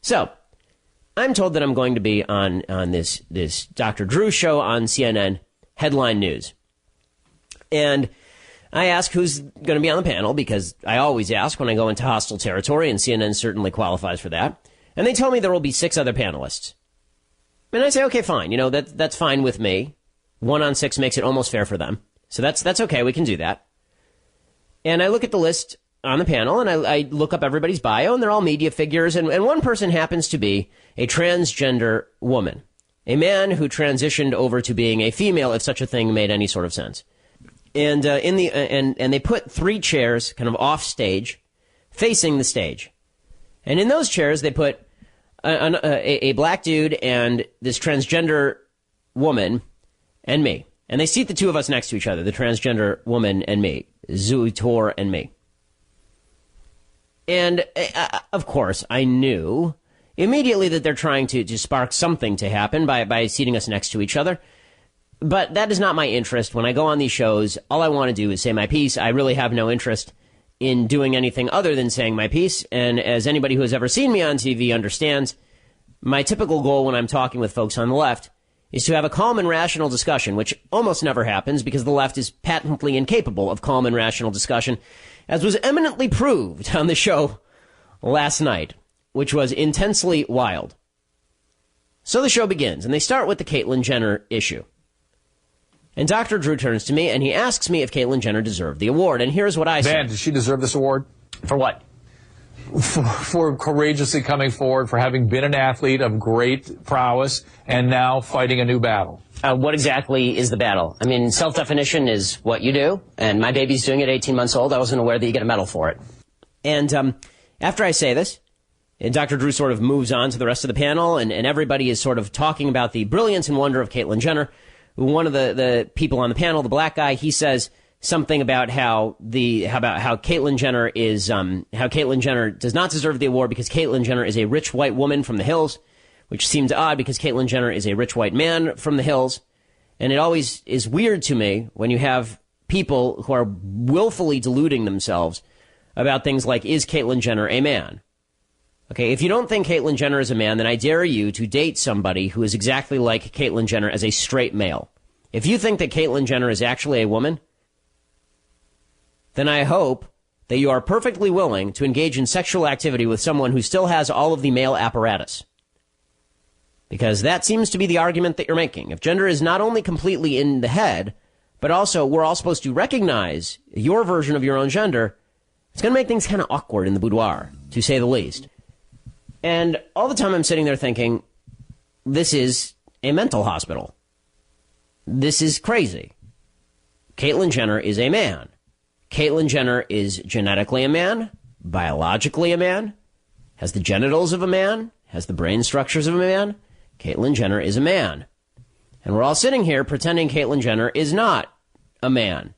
So I'm told that I'm going to be on this Dr. Drew show on CNN, Headline News. And I ask who's going to be on the panel, because I always ask when I go into hostile territory, and CNN certainly qualifies for that. And they tell me there will be 6 other panelists. And I say, okay, fine. You know, that's fine with me. 1 on 6 makes it almost fair for them. So that's okay. We can do that. And I look at the list on the panel, and I look up everybody's bio, and they're all media figures. And one person happens to be a transgender woman, a man who transitioned over to being a female, if such a thing made any sort of sense. And and they put 3 chairs kind of off stage, facing the stage. And in those chairs, they put a black dude and this transgender woman and me. And they seat the 2 of us next to each other, the transgender woman and me, Zoey and me. And, of course, I knew immediately that they're trying to spark something to happen by seating us next to each other. But that is not my interest. When I go on these shows, all I want to do is say my piece. I really have no interest in doing anything other than saying my piece. And as anybody who has ever seen me on TV understands, my typical goal when I'm talking with folks on the left is to have a calm and rational discussion, which almost never happens because the left is patently incapable of calm and rational discussion, as was eminently proved on the show last night, which was intensely wild. So the show begins, and they start with the Caitlyn Jenner issue. And Dr. Drew turns to me, and he asks me if Caitlyn Jenner deserved the award. And here's what I said. Man, does she deserve this award? For what? For courageously coming forward, for having been an athlete of great prowess, and now fighting a new battle. What exactly is the battle? I mean, self-definition is what you do, and my baby's doing it at 18 months old. I wasn't aware that you get a medal for it. And after I say this, and Dr. Drew sort of moves on to the rest of the panel, and everybody is sort of talking about the brilliance and wonder of Caitlyn Jenner. One of the people on the panel, the black guy, he says something about how Caitlyn Jenner is how Caitlyn Jenner does not deserve the award because Caitlyn Jenner is a rich white woman from the hills, which seems odd because Caitlyn Jenner is a rich white man from the hills. And it always is weird to me when you have people who are willfully deluding themselves about things like, is Caitlyn Jenner a man? Okay, if you don't think Caitlyn Jenner is a man, then I dare you to date somebody who is exactly like Caitlyn Jenner as a straight male. If you think that Caitlyn Jenner is actually a woman, then I hope that you are perfectly willing to engage in sexual activity with someone who still has all of the male apparatus. Because that seems to be the argument that you're making. If gender is not only completely in the head, but also we're all supposed to recognize your version of your own gender, it's going to make things kind of awkward in the boudoir, to say the least. And all the time I'm sitting there thinking, this is a mental hospital. This is crazy. Caitlyn Jenner is a man. Caitlyn Jenner is genetically a man, biologically a man, has the genitals of a man, has the brain structures of a man. Caitlyn Jenner is a man. And we're all sitting here pretending Caitlyn Jenner is not a man.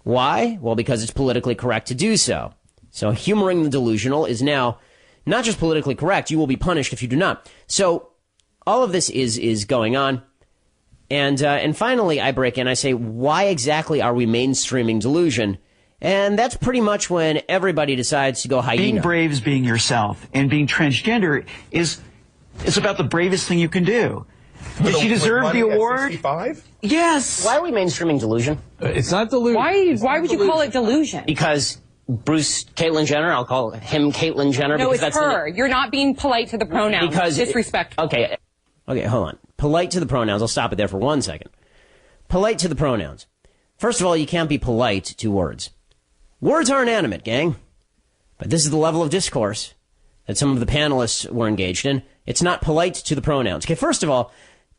Why? Well, because it's politically correct to do so. So humoring the delusional is now not just politically correct, you will be punished if you do not. So all of this is going on. And finally, I break in. I say, why exactly are we mainstreaming delusion? And that's pretty much when everybody decides to go hyena. Being brave is being yourself. And being transgender is about the bravest thing you can do. Did she deserve the award? 65? Yes. Why are we mainstreaming delusion? It's not delusion. Why would you call it delusion? Because Caitlyn Jenner, I'll call him Caitlyn Jenner. No, it's her. You're not being polite to the pronouns. Because disrespectful. Okay, hold on. Polite to the pronouns. I'll stop it there for 1 second. Polite to the pronouns. First of all, you can't be polite to words. Words are inanimate, gang. But this is the level of discourse that some of the panelists were engaged in. It's not polite to the pronouns. Okay, first of all,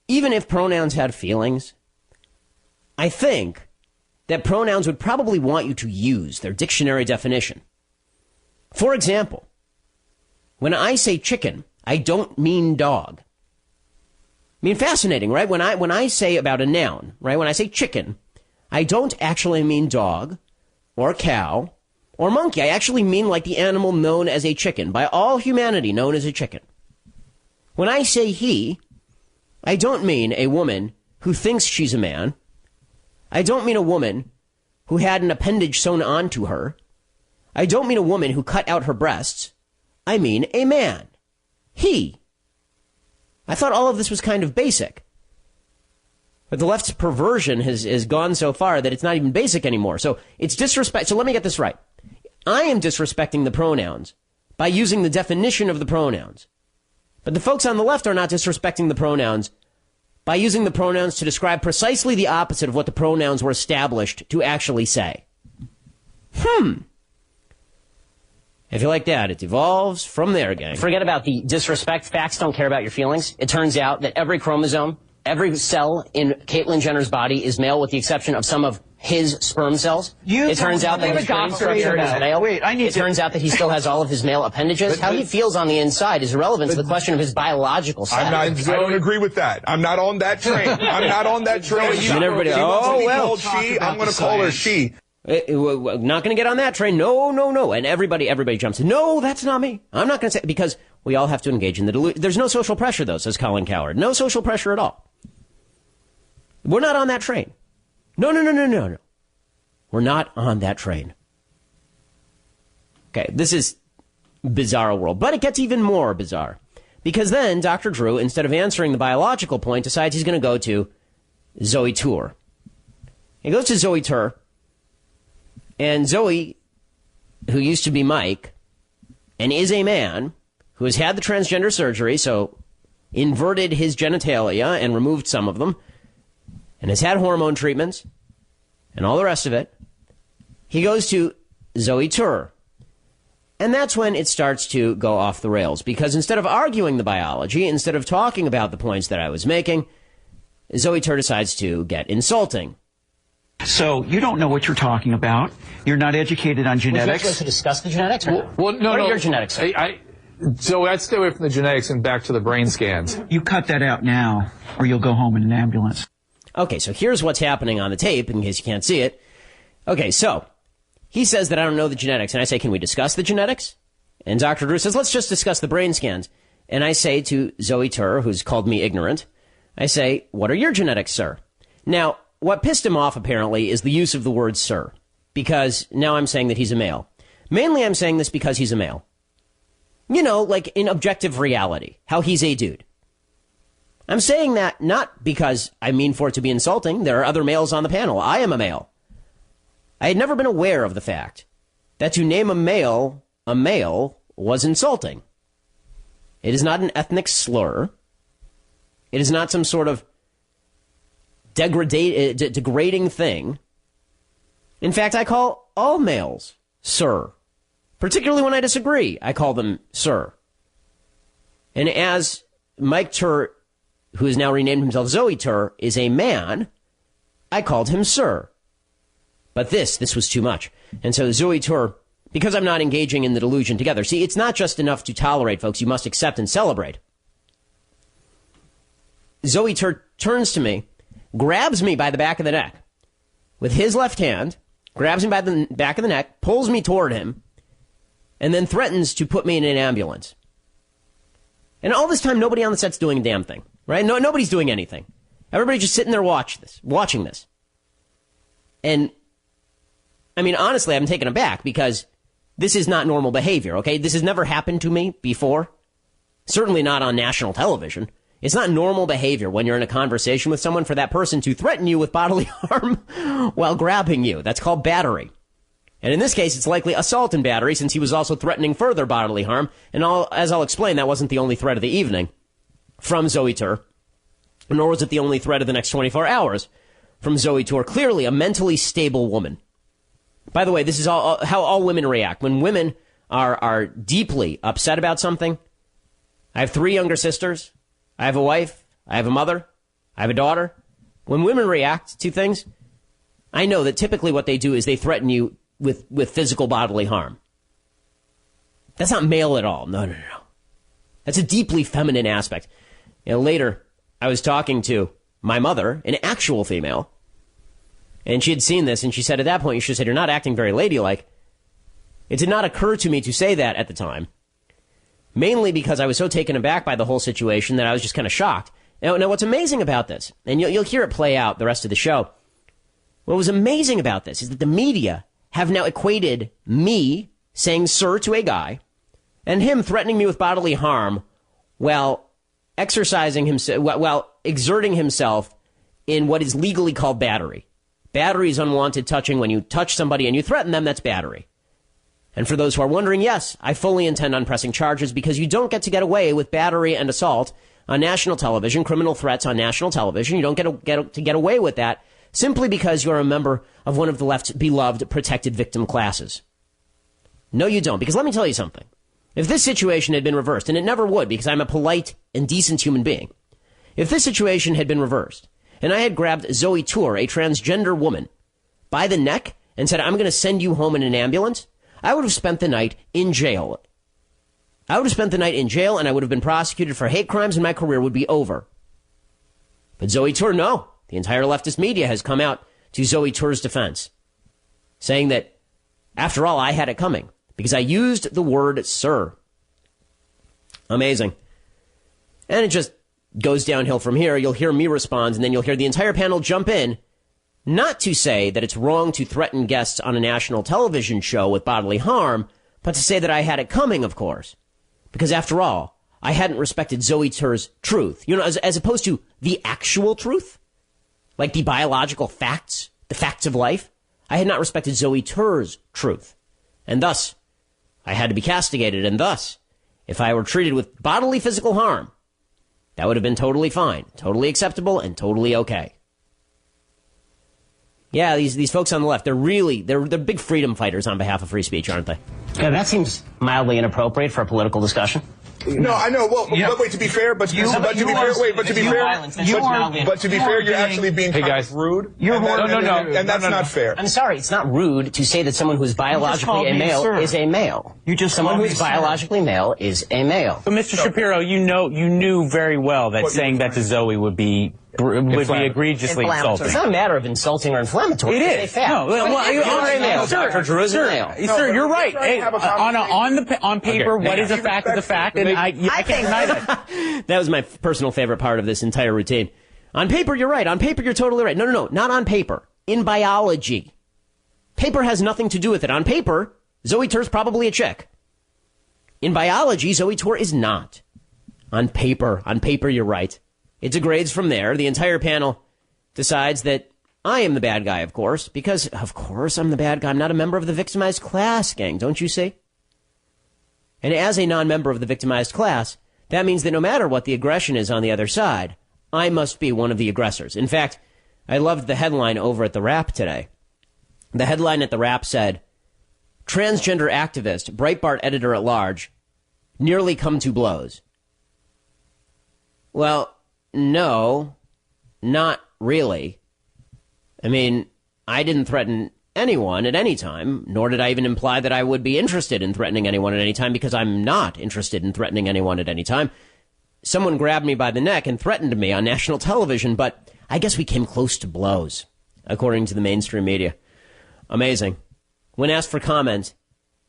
even if pronouns had feelings, I think that pronouns would probably want you to use their dictionary definition. For example, when I say chicken, I don't mean dog. I mean, fascinating, right? When I say about a noun, right? When I say chicken, I don't actually mean dog or cow or monkey. I actually mean like the animal known as a chicken, by all humanity known as a chicken. When I say he, I don't mean a woman who thinks she's a man. I don't mean a woman who had an appendage sewn onto her. I don't mean a woman who cut out her breasts. I mean a man. He. I thought all of this was kind of basic. But the left's perversion has gone so far that it's not even basic anymore. So it's disrespect. So let me get this right. I am disrespecting the pronouns by using the definition of the pronouns. But the folks on the left are not disrespecting the pronouns by using the pronouns to describe precisely the opposite of what the pronouns were established to actually say. If you like that, it evolves from there, gang. Forget about the disrespect. Facts don't care about your feelings. It turns out that every chromosome, every cell in Caitlyn Jenner's body is male with the exception of some of his sperm cells. It turns out that his brain structure is male. It turns out that he still has all of his male appendages. How he feels on the inside is irrelevant to the question of his biological sex. I don't agree with that. I'm not on that train. I'm not on that train. And everybody, I'm going to call her she. Not going to get on that train. No. And everybody jumps in. No, that's not me. I'm not going to say, because we all have to engage in the delusion. There's no social pressure, though, says Colin Coward. No social pressure at all. We're not on that train. No. We're not on that train. Okay, this is bizarre world, but it gets even more bizarre. Because then Dr. Drew, instead of answering the biological point, decides he's going to go to Zoey Tour. He goes to Zoey Tour, and Zoey, who used to be Mike, and is a man, who has had the transgender surgery, so inverted his genitalia and removed some of them, and has had hormone treatments, and all the rest of it, he goes to Zoey Tour. And that's when it starts to go off the rails, because instead of arguing the biology, instead of talking about the points that I was making, Zoey Tour decides to get insulting. So you don't know what you're talking about. You're not educated on genetics. Would you like to discuss the genetics? No. What are your genetics? So I'd stay away from the genetics and back to the brain scans. You cut that out now, or you'll go home in an ambulance. Okay, so here's what's happening on the tape, in case you can't see it. Okay, so he says that I don't know the genetics, and I say, can we discuss the genetics? And Dr. Drew says, let's just discuss the brain scans. And I say to Zoey Tour, who's called me ignorant, I say, what are your genetics, sir? Now, what pissed him off, apparently, is the use of the word sir, because now I'm saying that he's a male. Mainly I'm saying this because he's a male. You know, like in objective reality, how he's a dude. I'm saying that not because I mean for it to be insulting. There are other males on the panel. I am a male. I had never been aware of the fact that to name a male was insulting. It is not an ethnic slur. It is not some sort of degrading thing. In fact, I call all males sir. Particularly when I disagree, I call them sir. And as Mike Tour, who has now renamed himself Zoey Tour, is a man, I called him sir. But this was too much. And so Zoey Tour, because I'm not engaging in the delusion together. See, it's not just enough to tolerate, folks. You must accept and celebrate. Zoey Tour turns to me, grabs me by the back of the neck with his left hand, grabs me by the back of the neck, pulls me toward him, and then threatens to put me in an ambulance. And all this time, nobody on the set's doing a damn thing, right? No, nobody's doing anything. Everybody's just sitting there watching this. And, I mean, honestly, I'm taken aback because this is not normal behavior, okay? This has never happened to me before. Certainly not on national television. It's not normal behavior when you're in a conversation with someone for that person to threaten you with bodily harm while grabbing you. That's called battery. And in this case, it's likely assault and battery, since he was also threatening further bodily harm. And as I'll explain, that wasn't the only threat of the evening from Zoey Tour, nor was it the only threat of the next 24 hours from Zoey Tour. Clearly a mentally stable woman. By the way, this is how all women react. When women are deeply upset about something, I have 3 younger sisters, I have a wife, I have a mother, I have a daughter. When women react to things, I know that typically what they do is they threaten you with physical bodily harm. That's not male at all. No. That's a deeply feminine aspect. You know, later, I was talking to my mother, an actual female, and she had seen this, and she said, at that point, you should have said, you're not acting very ladylike. It did not occur to me to say that at the time, mainly because I was so taken aback by the whole situation that I was just kind of shocked. Now what's amazing about this, and you'll hear it play out the rest of the show, what was amazing about this is that the media have now equated me saying sir to a guy And him threatening me with bodily harm while exercising himself, while exerting himself in what is legally called battery. Battery is unwanted touching. When you touch somebody and you threaten them, that's battery. And for those who are wondering, yes, I fully intend on pressing charges because you don't get to get away with battery and assault on national television, criminal threats on national television. You don't get away with that simply because you're a member of one of the left's beloved protected victim classes. No, you don't. Because let me tell you something. If this situation had been reversed, and it never would because I'm a polite and decent human being, if this situation had been reversed, and I had grabbed Zoey Tour, a transgender woman, by the neck and said, I'm going to send you home in an ambulance, I would have spent the night in jail. I would have spent the night in jail, and I would have been prosecuted for hate crimes, and my career would be over. But Zoey Tour, no. The entire leftist media has come out to Zoey Tour's defense, saying that, after all, I had it coming, because I used the word sir. Amazing. And it just goes downhill from here. You'll hear me respond, and then you'll hear the entire panel jump in, not to say that it's wrong to threaten guests on a national television show with bodily harm, but to say that I had it coming, of course. Because after all, I hadn't respected Zoey Tour's truth. You know, as opposed to the actual truth, like the biological facts, the facts of life. I had not respected Zoey Tour's truth. And thus, I had to be castigated. And thus, if I were treated with bodily physical harm, that would have been totally fine, totally acceptable, and totally okay. Yeah, these folks on the left, they're big freedom fighters on behalf of free speech, aren't they? Yeah, that seems mildly inappropriate for a political discussion. No, I know. Well, but wait, to be fair, but to be fair, you're actually being kind of rude. And that's not fair. I'm sorry, it's not rude to say that someone who's biologically a male is a male. Someone who's biologically male is a male. But Mr. Shapiro, you knew very well that saying that to Zoey would be egregiously insulting. It's not a matter of insulting or inflammatory. It is. No, you're a male. Dr. Drew is a male. Sir, you're right. Hey, on paper, what is a fact of the fact? And I can't deny that. That was my personal favorite part of this entire routine. On paper, you're right. On paper, you're totally right. No, not on paper. In biology. Paper has nothing to do with it. On paper, Zoey Tour's probably a chick. In biology, Zoey Tour is not. On paper, you're right. It degrades from there. The entire panel decides that I am the bad guy, of course, because, of course, I'm the bad guy. I'm not a member of the victimized class, gang, don't you see? And as a non-member of the victimized class, that means that no matter what the aggression is on the other side, I must be one of the aggressors. In fact, I loved the headline over at The Wrap today. The headline at The Wrap said, Transgender activist, Breitbart editor-at-large, nearly come to blows. Well, no, not really. I mean, I didn't threaten anyone at any time, nor did I even imply that I would be interested in threatening anyone at any time, because I'm not interested in threatening anyone at any time. Someone grabbed me by the neck and threatened me on national television, but I guess we came close to blows, according to the mainstream media. Amazing. When asked for comment,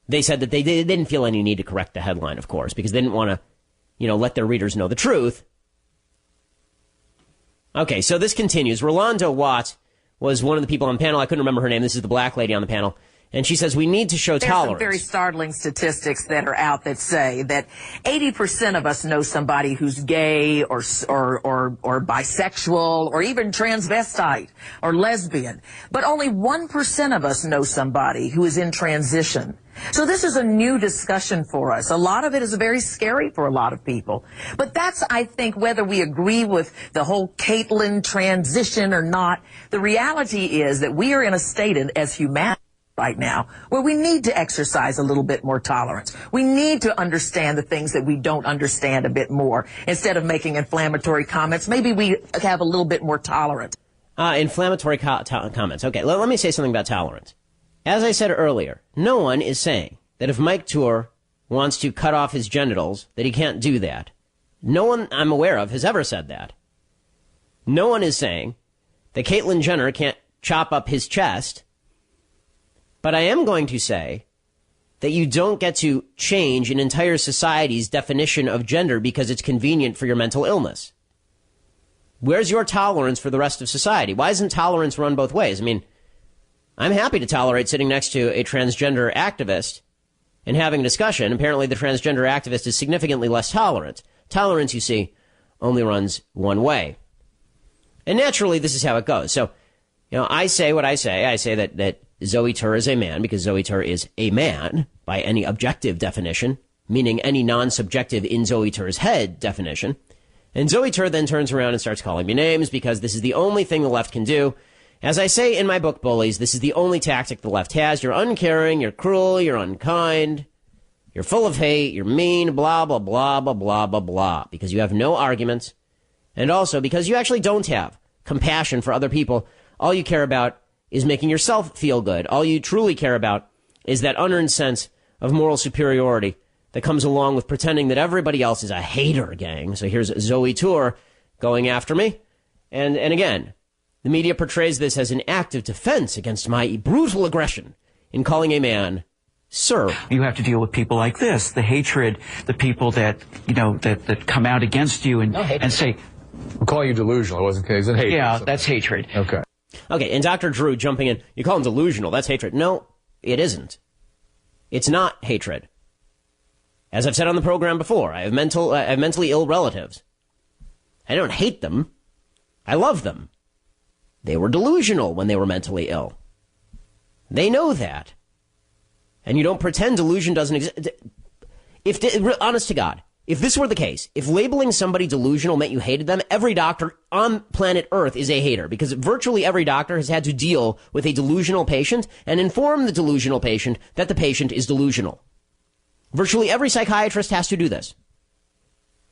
they said that they didn't feel any need to correct the headline, of course, because they didn't want to, let their readers know the truth. Okay, so this continues. Rolando Watt was one of the people on the panel. I couldn't remember her name. This is the black lady on the panel. And she says we need to show tolerance. There's some very startling statistics that are out that say that 80% of us know somebody who's gay or bisexual or even transvestite or lesbian. But only 1% of us know somebody who is in transition. So this is a new discussion for us. A lot of it is very scary for a lot of people. But that's, I think, whether we agree with the whole Caitlyn transition or not, the reality is that we are in a state as humanity right now where we need to exercise a little bit more tolerance. We need to understand the things that we don't understand a bit more. Instead of making inflammatory comments, maybe we have a little bit more tolerance. Inflammatory comments. Okay, let me say something about tolerance. As I said earlier, no one is saying that if Mike Tour wants to cut off his genitals, that he can't do that. No one I'm aware of has ever said that. No one is saying that Caitlyn Jenner can't chop up his chest. But I am going to say that you don't get to change an entire society's definition of gender because it's convenient for your mental illness. Where's your tolerance for the rest of society? Why isn't tolerance run both ways? I mean, I'm happy to tolerate sitting next to a transgender activist and having a discussion. Apparently, the transgender activist is significantly less tolerant. Tolerance, you see, only runs one way. And naturally, this is how it goes. So, I say what I say. I say that Zoey Tur is a man because Zoey Tur is a man by any objective definition, meaning any non-subjective in Zoey Tur's head definition. And Zoey Tur then turns around and starts calling me names because this is the only thing the left can do. As I say in my book, Bullies, this is the only tactic the left has. You're uncaring, you're cruel, you're unkind, you're full of hate, you're mean, blah, blah, blah, blah, blah, blah, blah, because you have no arguments. And also because you actually don't have compassion for other people. All you care about is making yourself feel good. All you truly care about is that unearned sense of moral superiority that comes along with pretending that everybody else is a hater gang. So here's Zoey Tur going after me. And again, the media portrays this as an act of defense against my brutal aggression in calling a man sir. You have to deal with people like this, the hatred, the people that, that come out against you and say, I'm calling you delusional. It wasn't because it's hate. Yeah, that's hatred. Okay. Okay, and Dr. Drew jumping in, you call him delusional, that's hatred. No, it isn't. It's not hatred. As I've said on the program before, I have mentally ill relatives. I don't hate them. I love them. They were delusional when they were mentally ill. They know that. And you don't pretend delusion doesn't exist. Honest to God, if this were the case, if labeling somebody delusional meant you hated them, every doctor on planet Earth is a hater, because virtually every doctor has had to deal with a delusional patient and inform the delusional patient that the patient is delusional. Virtually every psychiatrist has to do this.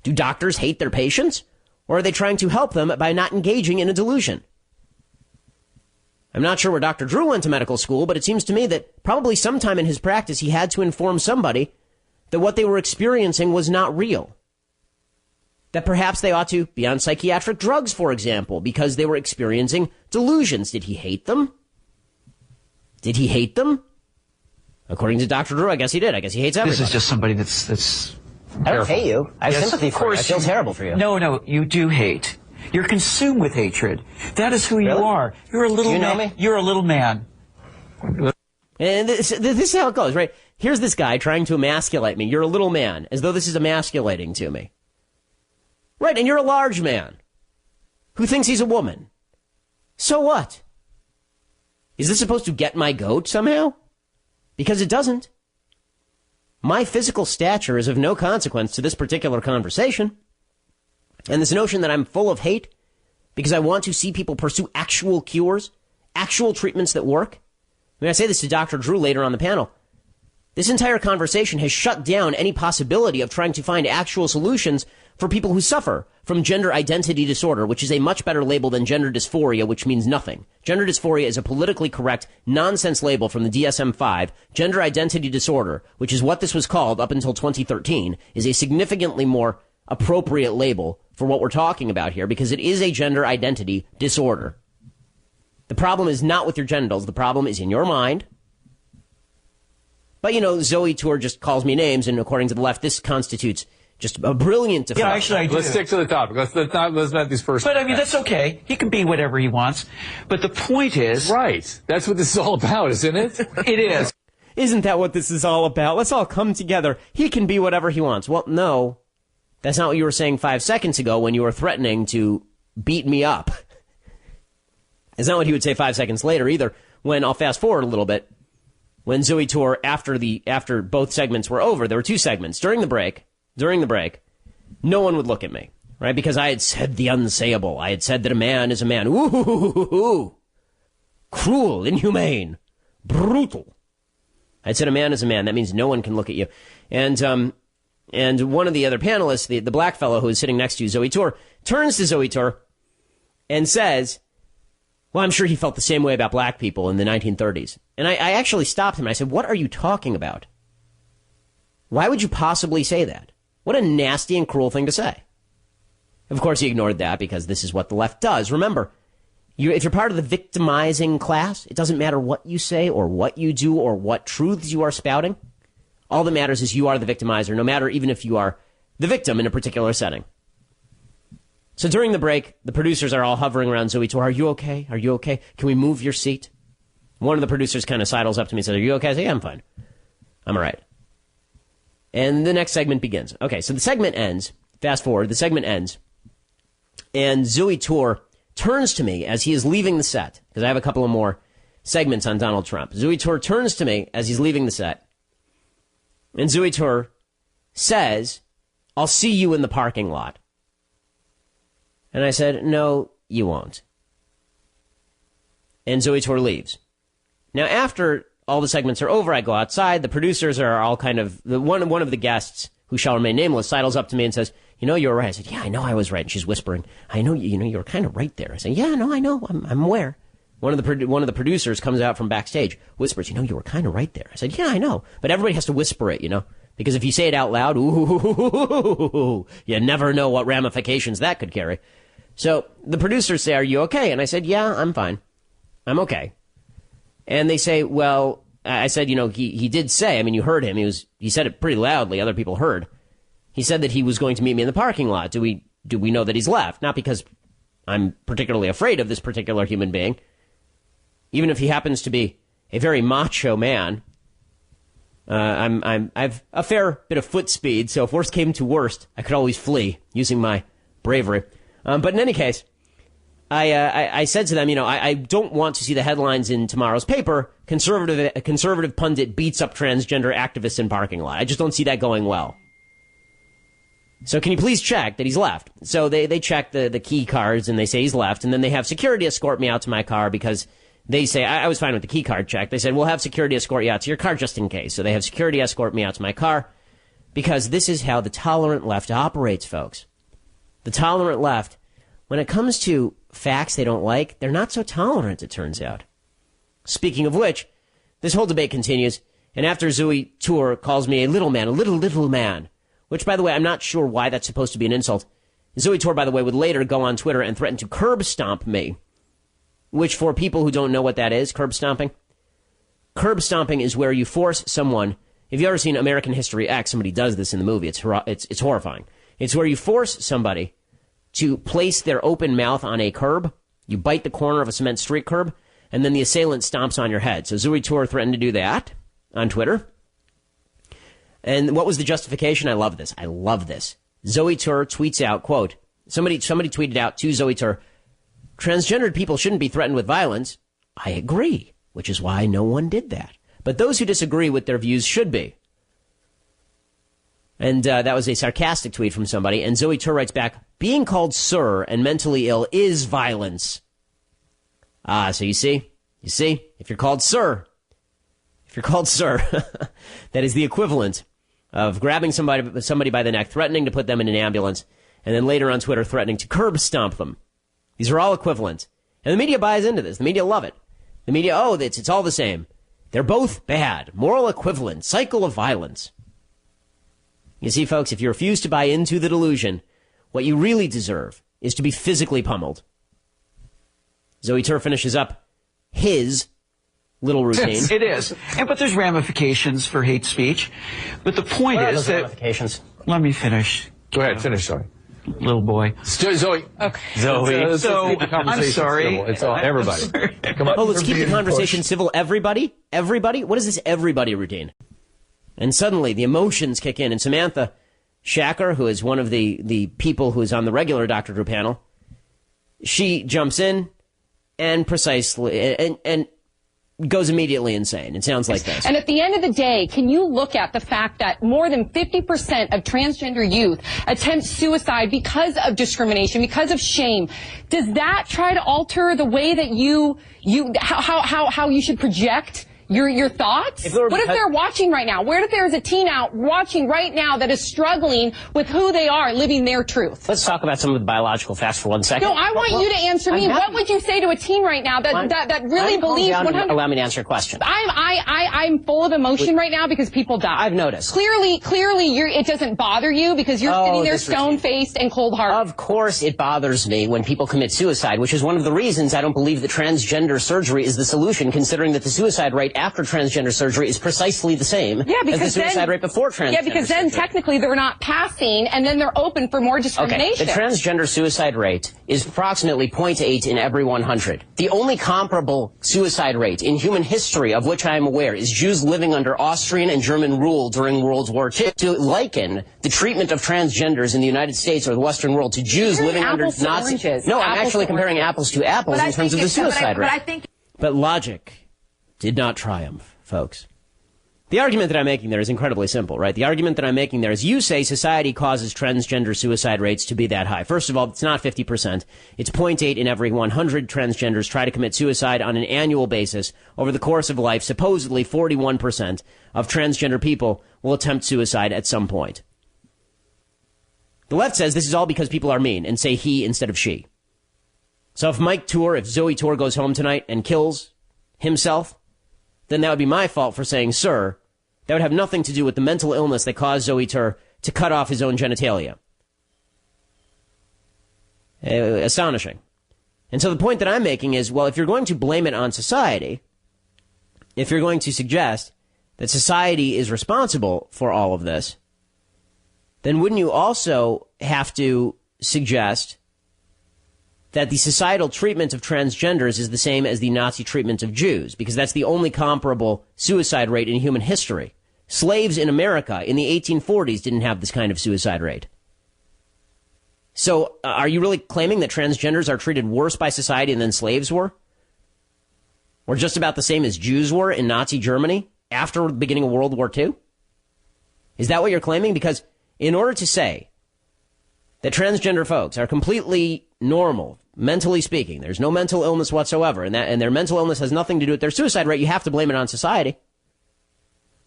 Do doctors hate their patients, or are they trying to help them by not engaging in a delusion? I'm not sure where Dr. Drew went to medical school, but it seems to me that probably sometime in his practice he had to inform somebody that what they were experiencing was not real. That perhaps they ought to be on psychiatric drugs, for example, because they were experiencing delusions. Did he hate them? Did he hate them? According to Dr. Drew, I guess he did. I guess he hates everybody. This is just somebody that's I don't hate you. I have sympathy for you. I feel terrible for you. No, you do hate. You're consumed with hatred. That is who you are. You're a little man. You know me? You're a little man. And this is how it goes, right? Here's this guy trying to emasculate me. You're a little man, as though this is emasculating to me. Right, and you're a large man who thinks he's a woman. So what? Is this supposed to get my goat somehow? Because it doesn't. My physical stature is of no consequence to this particular conversation. And this notion that I'm full of hate because I want to see people pursue actual cures, actual treatments that work. I say this to Dr. Drew later on the panel. This entire conversation has shut down any possibility of trying to find actual solutions for people who suffer from gender identity disorder, which is a much better label than gender dysphoria, which means nothing. Gender dysphoria is a politically correct nonsense label from the DSM-5. Gender identity disorder, which is what this was called up until 2013, is a significantly more appropriate label for what we're talking about here, because it is a gender identity disorder. The problem is not with your genitals. The problem is in your mind. But, Zoey Tur just calls me names, and according to the left, this constitutes just a brilliant defense. Yeah, actually, I do. Let's stick to the topic. Let's not these first. But, that's okay. He can be whatever he wants. But the point is... Right. That's what this is all about, isn't it? It is. Isn't that what this is all about? Let's all come together. He can be whatever he wants. Well, no. That's not what you were saying 5 seconds ago when you were threatening to beat me up. It's not what he would say 5 seconds later either, when I'll fast forward a little bit. When Zoey Tur, after both segments were over, there were 2 segments. During the break, no one would look at me, right? Because I had said the unsayable. I had said that a man is a man. Ooh, cruel, inhumane, brutal. I had said a man is a man. That means no one can look at you. And one of the other panelists, the black fellow who is sitting next to you, Zoey Tur, turns to Zoey Tur and says, well, I'm sure he felt the same way about black people in the 1930s. And I actually stopped him and I said, what are you talking about? Why would you possibly say that? What a nasty and cruel thing to say. Of course, he ignored that because this is what the left does. Remember, if you're part of the victimizing class, it doesn't matter what you say or what you do or what truths you are spouting. All that matters is you are the victimizer, no matter even if you are the victim in a particular setting. So during the break, the producers are all hovering around Zoey Tur. Are you okay? Are you okay? Can we move your seat? One of the producers kind of sidles up to me and says, are you okay? I say, yeah, I'm fine. I'm all right. And the next segment begins. Okay, so the segment ends. Fast forward, the segment ends. And Zoey Tour turns to me as he is leaving the set, because I have a couple of more segments on Donald Trump. Zoey Tour turns to me as he's leaving the set. And Zoey Tour says, "I'll see you in the parking lot." And I said, "No, you won't." And Zoey Tour leaves. Now, after all the segments are over, I go outside. The producers are all kind of, one of the guests, who shall remain nameless, sidles up to me and says, "You know, you were right." I said, "Yeah, I know I was right." And she's whispering, "I know, you were kind of right there." I said, "Yeah, no, I know. I'm aware." One of the producers comes out from backstage, whispers, "You know, you were kind of right there." I said, "Yeah, I know." But everybody has to whisper it, because if you say it out loud, ooh, you never know what ramifications that could carry. So the producers say, "Are you okay?" And I said, "Yeah, I'm fine. I'm okay." And they say, "Well," I said, he did say, you heard him. He said it pretty loudly. Other people heard. He said that he was going to meet me in the parking lot. Do we know that he's left? Not because I'm particularly afraid of this particular human being. Even if he happens to be a very macho man, I've a fair bit of foot speed. So if worst came to worst, I could always flee using my bravery. But in any case, I said to them, I don't want to see the headlines in tomorrow's paper, conservative pundit beats up transgender activists in parking lot. I just don't see that going well. So can you please check that he's left? So they check the key cards and they say he's left, and then they have security escort me out to my car because they say, I was fine with the key card check. They said, "We'll have security escort you out to your car just in case." So they have security escort me out to my car because this is how the tolerant left operates, folks. The tolerant left, when it comes to facts they don't like, they're not so tolerant, it turns out. Speaking of which, this whole debate continues, and after Zoey Tour calls me a little man, which, by the way, I'm not sure why that's supposed to be an insult. Zoey Tour, by the way, would later go on Twitter and threaten to curb stomp me, which, for people who don't know what that is, curb stomping is where you force someone. If you've ever seen American History X, somebody does this in the movie. It's horrifying. It's where you force somebody to place their open mouth on a curb. You bite the corner of a cement street curb, and then the assailant stomps on your head. So Zoey Tour threatened to do that on Twitter. And what was the justification? I love this. Zoey Tour tweets out, quote, somebody tweeted out to Zoey Tour, "Transgendered people shouldn't be threatened with violence." I agree, which is why no one did that. But those who disagree with their views should be. And that was a sarcastic tweet from somebody. And Zoey Tour writes back, "Being called sir and mentally ill is violence." So you see, if you're called sir, that is the equivalent of grabbing somebody by the neck, threatening to put them in an ambulance, and then later on Twitter threatening to curb stomp them. These are all equivalent. And the media buys into this. The media love it. The media, it's all the same. They're both bad. Moral equivalent. Cycle of violence. You see, folks, if you refuse to buy into the delusion, what you really deserve is to be physically pummeled. Zoey Tour finishes up his little routine. Yes, it is. But there's ramifications for hate speech. But the point is that... Ramifications? Let me finish. Go ahead, finish, sorry. Little boy. Zoey. Okay. Zoey. So, I'm sorry. It's all everybody. Come on. Let's keep the conversation civil. Everybody? What is this everybody routine? And suddenly the emotions kick in, and Samantha Shacker, who is one of the people who is on the regular Dr. Drew panel, she jumps in and precisely and goes immediately insane. It sounds like this. And at the end of the day, can you look at the fact that more than 50% of transgender youth attempt suicide because of discrimination, because of shame? Does that try to alter the way that how you should project your thoughts? What if they're watching right now? What if there's a teen out watching right now that is struggling with who they are, living their truth? Let's talk about some of the biological facts for 1 second. No, I want you to answer me. What would you say to a teen right now that really believes 100%? Allow me to answer your question. I'm full of emotion right now because people die. I've noticed. Clearly, it doesn't bother you because you're sitting there stone-faced and cold-hearted. Of course it bothers me when people commit suicide, which is one of the reasons I don't believe that transgender surgery is the solution, considering that the suicide rate after transgender surgery is precisely the same as the suicide rate before transgender Yeah, because then technically they're not passing, and then they're open for more discrimination. Okay. The transgender suicide rate is approximately 0.8 in every 100. The only comparable suicide rate in human history of which I am aware is Jews living under Austrian and German rule during World War II. To liken the treatment of transgenders in the United States or the Western world to Jews living under Nazi... No, I'm actually comparing apples to apples in terms of the suicide rate. But logic did not triumph, folks. The argument that I'm making there is incredibly simple, right? The argument that I'm making there is you say society causes transgender suicide rates to be that high. First of all, it's not 50%. It's 0.8 in every 100 transgenders try to commit suicide on an annual basis. Over the course of life, supposedly 41% of transgender people will attempt suicide at some point. The left says this is all because people are mean and say he instead of she. So if Zoey Tour goes home tonight and kills himself, then that would be my fault for saying, sir, that would have nothing to do with the mental illness that caused Zoey Tour to cut off his own genitalia. Astonishing. And so the point that I'm making is, well, if you're going to blame it on society, if you're going to suggest that society is responsible for all of this, then wouldn't you also have to suggest that the societal treatment of transgenders is the same as the Nazi treatment of Jews? Because that's the only comparable suicide rate in human history. Slaves in America in the 1840s didn't have this kind of suicide rate. So are you really claiming that transgenders are treated worse by society than slaves were? Or just about the same as Jews were in Nazi Germany after the beginning of World War II? Is that what you're claiming? Because in order to say that transgender folks are completely normal, mentally speaking, there's no mental illness whatsoever, and their mental illness has nothing to do with their suicide rate, you have to blame it on society.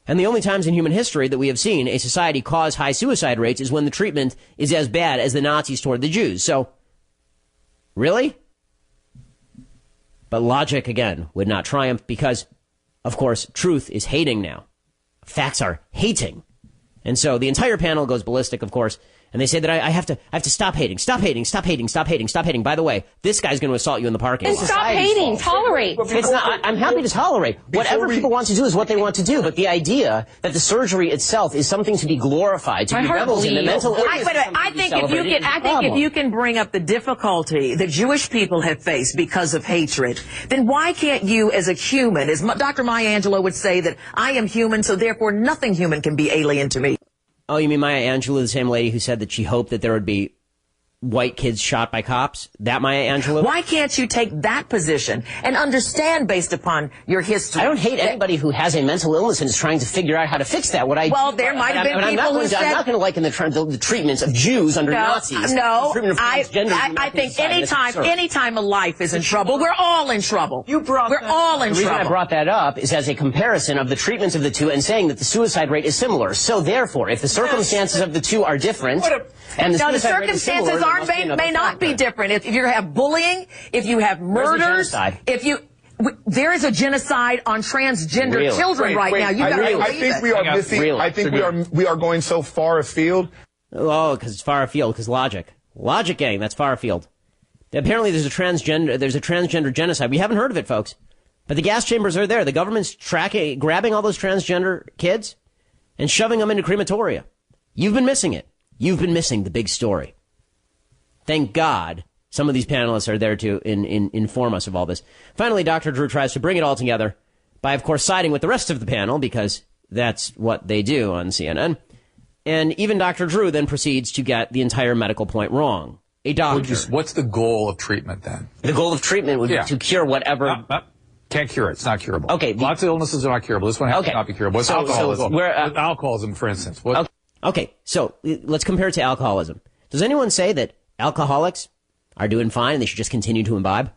And the only times in human history that we have seen a society cause high suicide rates is when the treatment is as bad as the Nazis toward the Jews. So, really? But logic, again, would not triumph because, of course, truth is hating now. Facts are hating. And so the entire panel goes ballistic, of course, and they say that I have to stop hating, stop hating, stop hating, stop hating, stop hating. By the way, this guy's going to assault you in the parking lot. And stop hating, tolerate. It's not, I'm happy to tolerate. Whatever people want to do is what they want to do. But the idea that the surgery itself is something to be glorified, to be rebels in the mental illness. I think if you can bring up the difficulty that Jewish people have faced because of hatred, then why can't you, as a human, as Dr. Maya Angelou would say, that I am human, so therefore nothing human can be alien to me. Oh, you mean Maya Angelou, the same lady who said that she hoped that there would be white kids shot by cops? That Maya Angelou? Why can't you take that position and understand based upon your history? I don't hate anybody who has a mental illness and is trying to figure out how to fix that. Well, there might have been people who said... I'm not going to liken the treatments of Jews under Nazis. No, I think anytime a life is in trouble, we're all in trouble. We're all in trouble. The reason I brought that up is as a comparison of the treatments of the two and saying that the suicide rate is similar. So therefore, if the circumstances of the two are different... And the circumstances may not be different. If you have bullying, if you have murders, there is a genocide on transgender children right now. I think we are missing. I think we are going so far afield. Oh, because it's far afield. Because logic, gang, that's far afield. Apparently, there's a transgender genocide. We haven't heard of it, folks. But the gas chambers are there. The government's grabbing all those transgender kids and shoving them into crematoria. You've been missing it. You've been missing the big story. Thank God some of these panelists are there to inform us of all this. Finally, Dr. Drew tries to bring it all together by, of course, siding with the rest of the panel, because that's what they do on CNN. And even Dr. Drew then proceeds to get the entire medical point wrong. A doctor. What's the goal of treatment, then? The goal of treatment would be to cure whatever... Can't cure it. It's not curable. Okay. Lots of illnesses are not curable. This one has to not be curable. What's alcoholism? Alcoholism, for instance. Okay, so let's compare it to alcoholism. Does anyone say that alcoholics are doing fine and they should just continue to imbibe?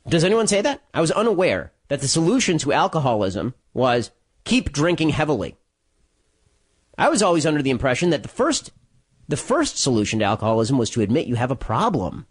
Does anyone say that? I was unaware that the solution to alcoholism was keep drinking heavily. I was always under the impression that the first solution to alcoholism was to admit you have a problem.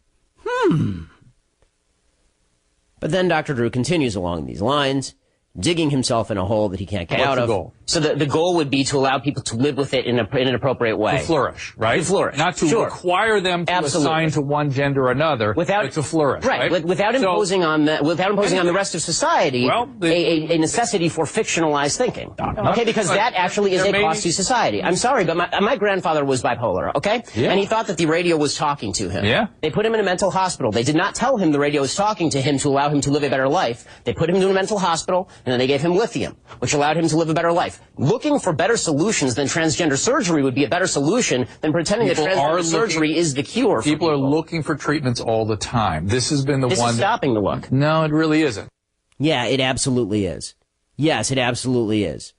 But then Dr. Drew continues along these lines, digging himself in a hole that he can't get out of. So the goal would be to allow people to live with it in an appropriate way. To flourish, right? To flourish. Not to require them to assign to one gender or another, but to flourish. Right. Without imposing on the rest of society a necessity for fictionalized thinking. Okay, because that actually is a cost to society. I'm sorry, but my grandfather was bipolar, okay? Yeah. And he thought that the radio was talking to him. Yeah. They put him in a mental hospital. They did not tell him the radio was talking to him to allow him to live a better life. They put him into a mental hospital, and then they gave him lithium, which allowed him to live a better life. Looking for better solutions than transgender surgery would be a better solution than pretending that transgender surgery is the cure. People are looking for treatments all the time. This has been the one. This is stopping the look. No, it really isn't. Yeah, it absolutely is. Yes, it absolutely is.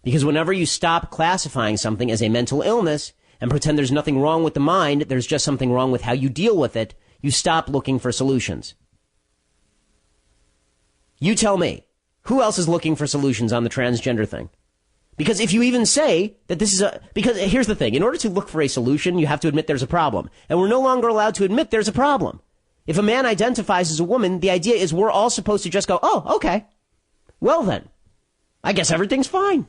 Because whenever you stop classifying something as a mental illness and pretend there's nothing wrong with the mind, there's just something wrong with how you deal with it, you stop looking for solutions. You tell me, who else is looking for solutions on the transgender thing? Because if you even say that this is because here's the thing, in order to look for a solution, you have to admit there's a problem. And we're no longer allowed to admit there's a problem. If a man identifies as a woman, the idea is we're all supposed to just go, oh, okay. Well then, I guess everything's fine.